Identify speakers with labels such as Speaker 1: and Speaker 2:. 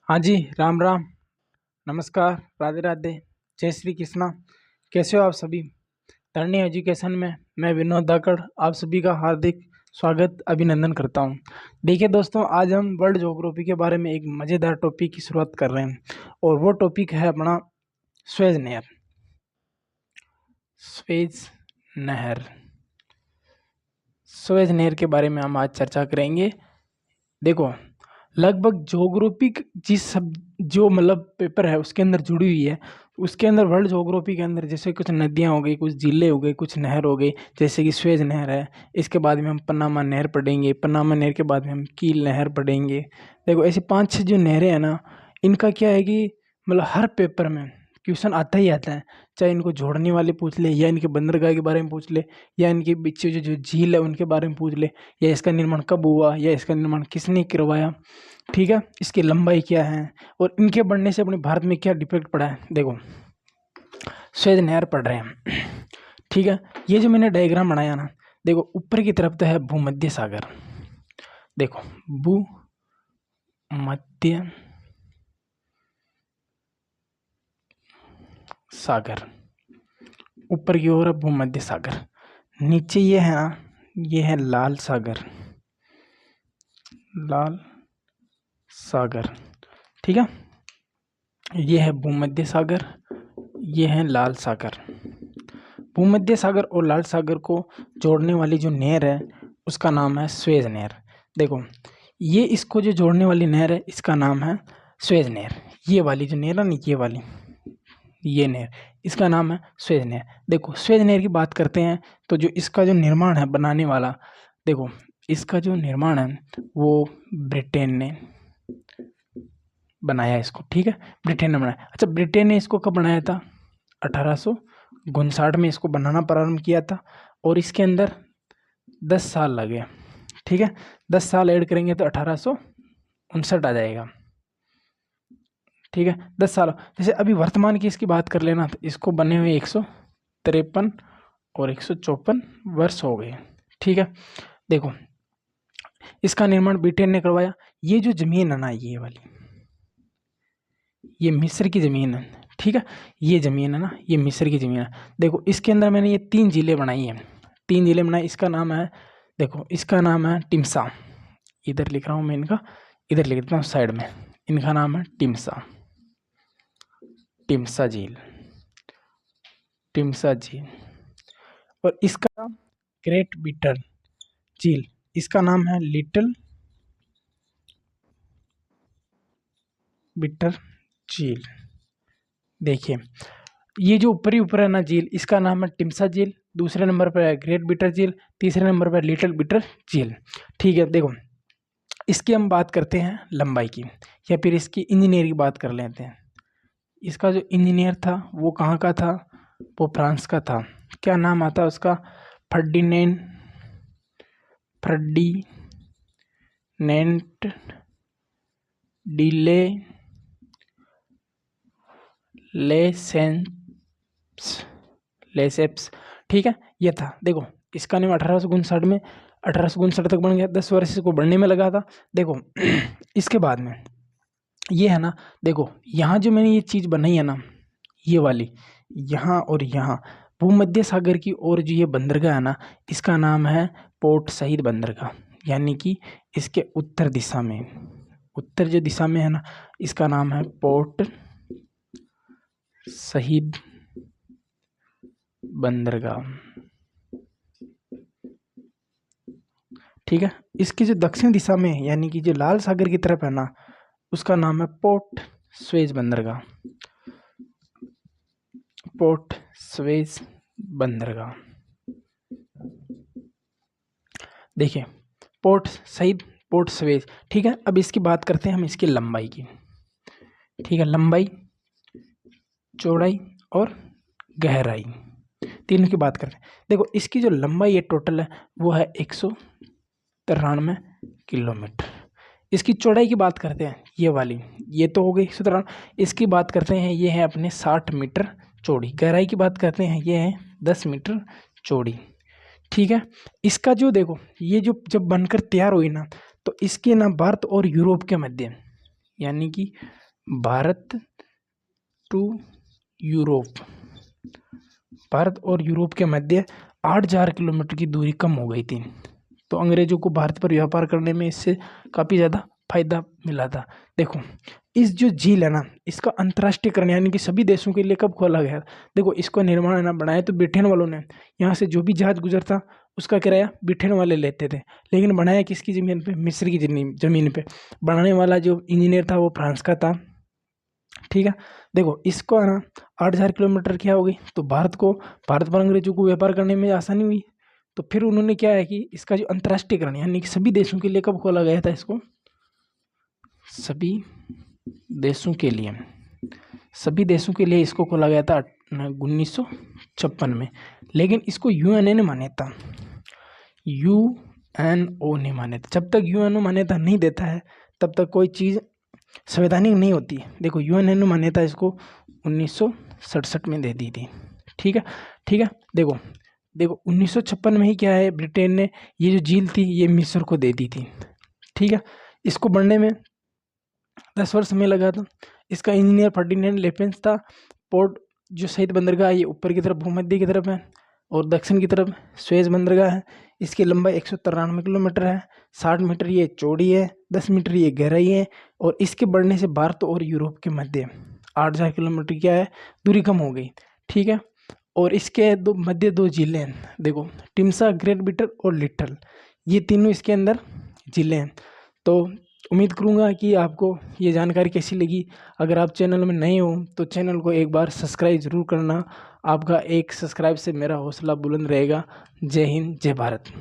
Speaker 1: हाँ जी, राम राम, नमस्कार, राधे राधे, जय श्री कृष्णा। कैसे हो आप सभी? तरणी एजुकेशन में मैं विनोद धाकड़ आप सभी का हार्दिक स्वागत अभिनंदन करता हूँ। देखिए दोस्तों, आज हम वर्ल्ड ज्योग्राफी के बारे में एक मज़ेदार टॉपिक की शुरुआत कर रहे हैं और वो टॉपिक है अपना स्वेज नहर। स्वेज नहर स्वेज नहर के बारे में हम आज चर्चा करेंगे। देखो, लगभग ज्योग्राफिक जिस सब जो मतलब पेपर है उसके अंदर जुड़ी हुई है, उसके अंदर वर्ल्ड ज्योग्राफी के अंदर जैसे कुछ नदियाँ हो गई, कुछ झीलें हो गई, कुछ नहर हो गई, जैसे कि स्वेज नहर है। इसके बाद में हम पन्नामा नहर पढ़ेंगे, पन्नामा नहर के बाद में हम कील नहर पढ़ेंगे। देखो, ऐसी 5-6 जो नहरें हैं ना, इनका क्या है कि मतलब हर पेपर में क्वेश्चन आता ही आता है। चाहे इनको जोड़ने वाले पूछ ले, या इनके बंदरगाह के बारे में पूछ ले, या इनके बीच जो जो झील है उनके बारे में पूछ ले, या इसका निर्माण कब हुआ, या इसका निर्माण किसने करवाया, ठीक है, इसकी लंबाई क्या है, और इनके बढ़ने से अपने भारत में क्या डिफेक्ट पड़ा है। देखो, स्वेज नहर पढ़ रहे हैं, ठीक है। ये जो मैंने डायग्राम बनाया ना, देखो ऊपर की तरफ तो है भूमध्य सागर। देखो, भूमध्य सागर, ऊपर की ओर है भूमध्य सागर। नीचे ये है ना, ये है लाल सागर, लाल सागर, ठीक है। ये है भूमध्य सागर, ये है लाल सागर। भूमध्य सागर और लाल सागर को जोड़ने वाली जो नहर है उसका नाम है स्वेज नहर। देखो, ये इसको जो जोड़ने वाली नहर है इसका नाम है स्वेज नहर। ये वाली जो नहर है ना, ये वाली, ये नहर, इसका नाम है स्वेज नहर। देखो, स्वेज नहर की बात करते हैं तो जो इसका जो निर्माण है बनाने वाला, देखो इसका जो निर्माण है वो ब्रिटेन ने बनाया इसको, ठीक है, ब्रिटेन ने बनाया। अच्छा, ब्रिटेन ने इसको कब बनाया था? 1859 में इसको बनाना प्रारंभ किया था, और इसके अंदर 10 साल लगे, ठीक है। 10 साल ऐड करेंगे तो 1859 आ जाएगा, ठीक है। 10 साल। जैसे अभी वर्तमान की इसकी बात कर लेना, तो इसको बने हुए 153 और 154 वर्ष हो गए, ठीक है। देखो, इसका निर्माण ब्रिटेन ने करवाया। ये जो जमीन है ना, ये वाली, ये मिस्र की ज़मीन है, ठीक है। ये ज़मीन है ना, ये मिस्र की ज़मीन है। देखो, इसके अंदर मैंने ये 3 ज़िले बनाई हैं, 3 ज़िले बनाए। इसका नाम है, देखो इसका नाम है टिमसा। इधर लिख रहा हूँ मैं इनका, इधर लिख देता हूँ साइड में। इनका नाम है टिमसा, टिमसा झील, टिमसा झील। और इसका ग्रेट बीटर झील, इसका नाम है लिटिल बिटर झील। देखिए, ये जो ऊपर ही ऊपर है ना झील, इसका नाम है टिमसा झील। दूसरे नंबर पर है ग्रेट बिटर झील, तीसरे नंबर पर लिटिल बिटर झील, ठीक है। देखो, इसकी हम बात करते हैं लंबाई की, या फिर इसकी इंजीनियर की बात कर लेते हैं। इसका जो इंजीनियर था वो कहाँ का था? वो फ्रांस का था। क्या नाम आता है उसका? फर्डिनेंड डिले लेसेप्स, ठीक है, ये था। देखो, इसका नाम 1859 में, 1859 तक बन गया, 10 वर्ष इसको बढ़ने में लगा था। देखो इसके बाद में ये है ना, देखो यहाँ जो मैंने ये चीज़ बनाई है ना, ये वाली, यहाँ और यहाँ भूमध्य सागर की ओर जो ये बंदरगाह है ना, इसका नाम है पोर्ट शहीद बंदरगाह। यानी कि इसके उत्तर दिशा में, उत्तर जो दिशा में है ना, इसका नाम है पोर्ट शहीद बंदरगाह, ठीक है। इसकी जो दक्षिण दिशा में है, यानी कि जो लाल सागर की तरफ है ना, उसका नाम है पोर्ट स्वेज बंदरगाह, पोर्ट स्वेज बंदरगाह। देखिए, पोर्ट शहीद, पोर्ट स्वेज, ठीक है। अब इसकी बात करते हैं हम इसकी लंबाई की, ठीक है। लंबाई, चौड़ाई और गहराई, तीनों की बात करते हैं। देखो, इसकी जो लंबाई है टोटल है वो है 193 किलोमीटर। इसकी चौड़ाई की बात करते हैं, ये वाली, ये तो हो गई 193। इसकी बात करते हैं, ये है अपने 60 मीटर चौड़ी। गहराई की बात करते हैं, ये है 10 मीटर चौड़ी, ठीक है। इसका जो देखो, ये जो जब बनकर तैयार हुई ना, तो इसके ना भारत और यूरोप के मध्य, यानी कि भारत टू यूरोप, भारत और यूरोप के मध्य 8,000 किलोमीटर की दूरी कम हो गई थी। तो अंग्रेजों को भारत पर व्यापार करने में इससे काफ़ी ज़्यादा फायदा मिला था। देखो इस जो झील है ना, इसका अंतर्राष्ट्रीयकरण यानी कि सभी देशों के लिए कब खोला गया? देखो इसको निर्माण है ना बनाया तो ब्रिटेन वालों ने। यहाँ से जो भी जहाज गुजरता उसका किराया ब्रिटेन वाले लेते थे, लेकिन बनाया किसकी ज़मीन पे? मिस्र की ज़मीन पे। बनाने वाला जो इंजीनियर था वो फ्रांस का था। ठीक है, देखो इसको है ना 8,000 किलोमीटर क्या हो गई, तो भारत पर अंग्रेजों को व्यापार करने में आसानी हुई। तो फिर उन्होंने क्या है कि इसका जो अंतर्राष्ट्रीयकरण यानी कि सभी देशों के लिए कब खोला गया था इसको? सभी देशों के लिए इसको खोला गया था 1956 में। लेकिन इसको यूएनओ ने मान्यता जब तक यूएनओ मान्यता नहीं देता है तब तक कोई चीज़ संवैधानिक नहीं होती। देखो यूएनओ ने मान्यता इसको 1967 में दे दी थी। ठीक है, देखो 1956 में ही क्या है, ब्रिटेन ने ये जो झील थी ये मिस्र को दे दी थी। ठीक है, इसको बनने में 10 वर्ष समय लगा था। इसका इंजीनियर फर्डिनेंड लेपेंस था। पोर्ट जो शहीद बंदरगाह ये ऊपर की तरफ भूमध्य की तरफ है और दक्षिण की तरफ सुएज बंदरगाह है। इसकी लंबाई 193 किलोमीटर है, 60 मीटर ये चौड़ी है, 10 मीटर ये गहराई है। और इसके बढ़ने से भारत और यूरोप के मध्य 8,000 किलोमीटर क्या है दूरी कम हो गई। ठीक है, और इसके मध्य 2 झीलें हैं। देखो टिम्सा, ग्रेट बिटर और लिटल, ये तीनों इसके अंदर झीलें हैं। तो उम्मीद करूँगा कि आपको ये जानकारी कैसी लगी। अगर आप चैनल में नए हो तो चैनल को एक बार सब्सक्राइब ज़रूर करना। आपका एक सब्सक्राइब से मेरा हौसला बुलंद रहेगा। जय हिंद, जय भारत।